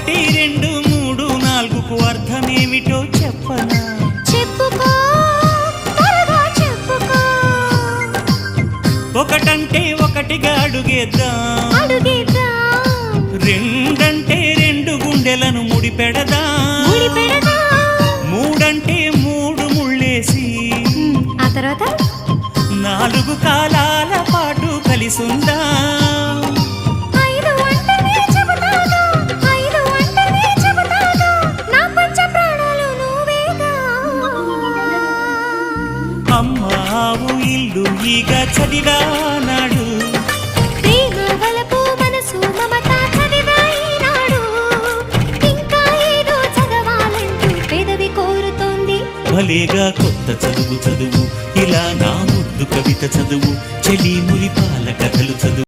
ఒకటి రెండు మూడు నాలుగుకు అర్థమేమిటో చెప్పనా? చెప్పుకో, త్వరగా చెప్పుకో. ఒకటంటే ఒకటిగా అడుగేద్దాం, రెండంటే రెండు గుండెలను ముడిపెడదాం, మూడంటే మూడు ముళ్ళేసి ఆ తర్వాత నాలుగు కాలాల పాటు కలిసుందా. అమ్మావు ఇల్లు ఈగ చదివానాడు, భలేగా కొత్త చదువు చదువు, ఇలా నా ముద్దు కవిత చదువు, చెలి మురిపాల కథలు చదువు.